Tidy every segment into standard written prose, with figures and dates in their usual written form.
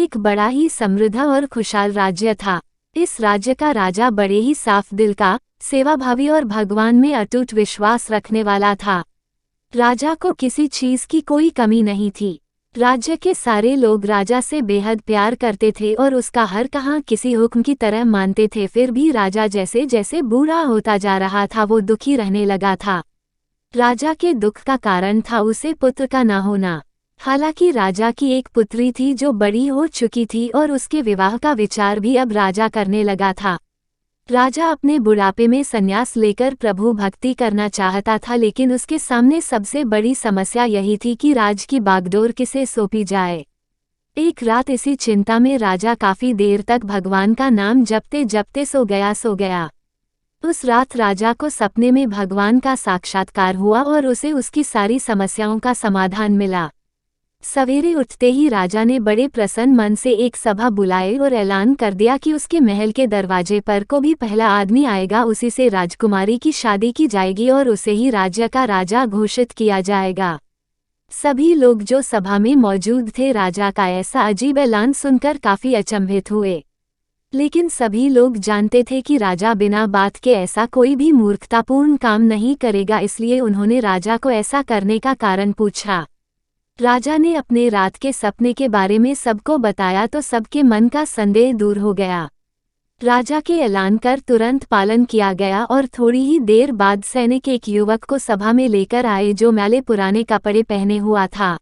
एक बड़ा ही समृद्ध और खुशहाल राज्य था। इस राज्य का राजा बड़े ही साफ दिल का, सेवाभावी और भगवान में अटूट विश्वास रखने वाला था। राजा को किसी चीज की कोई कमी नहीं थी। राज्य के सारे लोग राजा से बेहद प्यार करते थे और उसका हर कहा किसी हुक्म की तरह मानते थे। फिर भी राजा जैसे जैसे बूढ़ा होता जा रहा था वो दुखी रहने लगा था। राजा के दुख का कारण था उसे पुत्र का न होना। हालांकि राजा की एक पुत्री थी जो बड़ी हो चुकी थी और उसके विवाह का विचार भी अब राजा करने लगा था। राजा अपने बुढ़ापे में संन्यास लेकर प्रभु भक्ति करना चाहता था, लेकिन उसके सामने सबसे बड़ी समस्या यही थी कि राज की बागडोर किसे सौंपी जाए। एक रात इसी चिंता में राजा काफी देर तक भगवान का नाम जपते जपते सो गया। उस रात राजा को सपने में भगवान का साक्षात्कार हुआ और उसे उसकी सारी समस्याओं का समाधान मिला। सवेरे उठते ही राजा ने बड़े प्रसन्न मन से एक सभा बुलाए और ऐलान कर दिया कि उसके महल के दरवाजे पर को भी पहला आदमी आएगा उसी से राजकुमारी की शादी की जाएगी और उसे ही राज्य का राजा घोषित किया जाएगा। सभी लोग जो सभा में मौजूद थे राजा का ऐसा अजीब ऐलान सुनकर काफी अचंभित हुए, लेकिन सभी लोग जानते थे कि राजा बिना बात के ऐसा कोई भी मूर्खतापूर्ण काम नहीं करेगा, इसलिए उन्होंने राजा को ऐसा करने का कारण पूछा। राजा ने अपने रात के सपने के बारे में सबको बताया तो सबके मन का संदेह दूर हो गया। राजा के ऐलान कर तुरंत पालन किया गया और थोड़ी ही देर बाद सैनिक एक युवक को सभा में लेकर आए जो मैले पुराने कपड़े पहने हुआ था।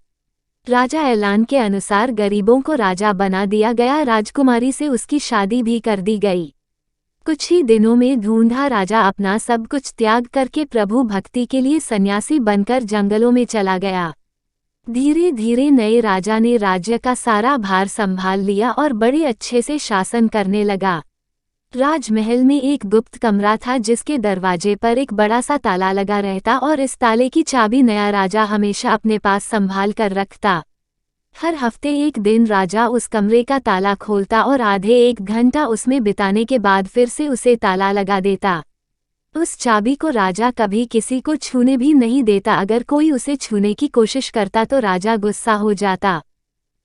राजा ऐलान के अनुसार गरीबों को राजा बना दिया गया, राजकुमारी से उसकी शादी भी कर दी गई। कुछ ही दिनों में ढूंढा राजा अपना सब कुछ त्याग करके प्रभु भक्ति के लिए सन्यासी बनकर जंगलों में चला गया। धीरे धीरे नए राजा ने राज्य का सारा भार संभाल लिया और बड़े अच्छे से शासन करने लगा। राजमहल में एक गुप्त कमरा था जिसके दरवाजे पर एक बड़ा सा ताला लगा रहता और इस ताले की चाबी नया राजा हमेशा अपने पास संभाल कर रखता। हर हफ्ते एक दिन राजा उस कमरे का ताला खोलता और आधे एक घंटा उसमें बिताने के बाद फिर से उसे ताला लगा देता। उस चाबी को राजा कभी किसी को छूने भी नहीं देता। अगर कोई उसे छूने की कोशिश करता तो राजा गुस्सा हो जाता।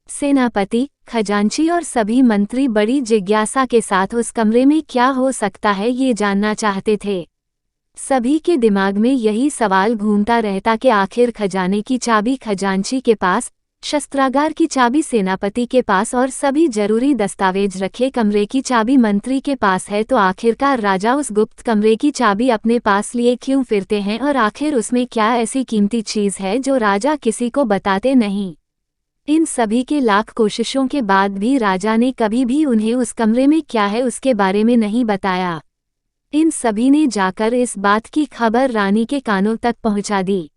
सेनापति, खजांची और सभी मंत्री बड़ी जिज्ञासा के साथ उस कमरे में क्या हो सकता है ये जानना चाहते थे। सभी के दिमाग में यही सवाल घूमता रहता कि आखिर खजाने की चाबी खजांची के पास, शस्त्रागार की चाबी सेनापति के पास और सभी जरूरी दस्तावेज रखे कमरे की चाबी मंत्री के पास है, तो आखिरकार राजा उस गुप्त कमरे की चाबी अपने पास लिए क्यों फिरते हैं और आखिर उसमें क्या ऐसी कीमती चीज है जो राजा किसी को बताते नहीं। इन सभी के लाख कोशिशों के बाद भी राजा ने कभी भी उन्हें उस कमरे में क्या है उसके बारे में नहीं बताया। इन सभी ने जाकर इस बात की खबर रानी के कानों तक पहुंचा दी।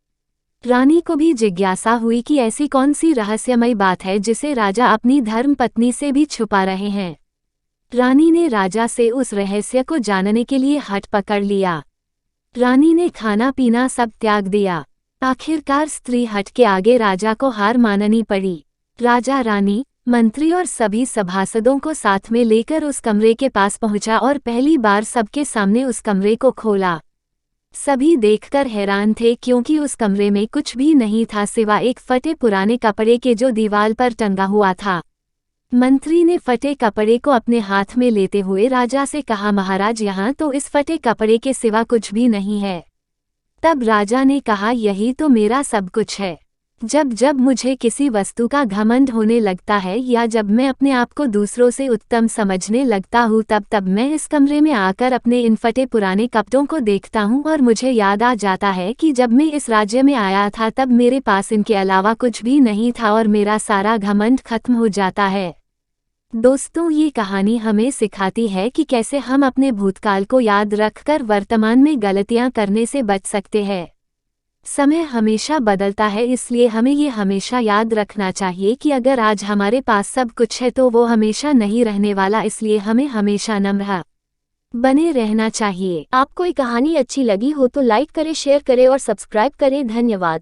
रानी को भी जिज्ञासा हुई कि ऐसी कौन सी रहस्यमय बात है जिसे राजा अपनी धर्मपत्नी से भी छुपा रहे हैं। रानी ने राजा से उस रहस्य को जानने के लिए हठ पकड़ लिया। रानी ने खाना पीना सब त्याग दिया। आखिरकार स्त्री हट के आगे राजा को हार माननी पड़ी। राजा रानी, मंत्री और सभी सभासदों को साथ में लेकर उस कमरे के पास पहुंचा और पहली बार सबके सामने उस कमरे को खोला। सभी देखकर हैरान थे क्योंकि उस कमरे में कुछ भी नहीं था सिवा एक फटे पुराने कपड़े के जो दीवार पर टंगा हुआ था। मंत्री ने फटे कपड़े को अपने हाथ में लेते हुए राजा से कहा, महाराज यहाँ तो इस फटे कपड़े के सिवा कुछ भी नहीं है। तब राजा ने कहा, यही तो मेरा सब कुछ है। जब जब मुझे किसी वस्तु का घमंड होने लगता है या जब मैं अपने आप को दूसरों से उत्तम समझने लगता हूँ तब तब मैं इस कमरे में आकर अपने इन फटे पुराने कपड़ों को देखता हूँ और मुझे याद आ जाता है कि जब मैं इस राज्य में आया था तब मेरे पास इनके अलावा कुछ भी नहीं था और मेरा सारा घमंड खत्म हो जाता है। दोस्तों, ये कहानी हमें सिखाती है कि कैसे हम अपने भूतकाल को याद रखकर वर्तमान में गलतियाँ करने से बच सकते हैं। समय हमेशा बदलता है, इसलिए हमें ये हमेशा याद रखना चाहिए कि अगर आज हमारे पास सब कुछ है तो वो हमेशा नहीं रहने वाला, इसलिए हमें हमेशा नम्र बने रहना चाहिए। आपको ये कहानी अच्छी लगी हो तो लाइक करें, शेयर करें और सब्सक्राइब करें। धन्यवाद।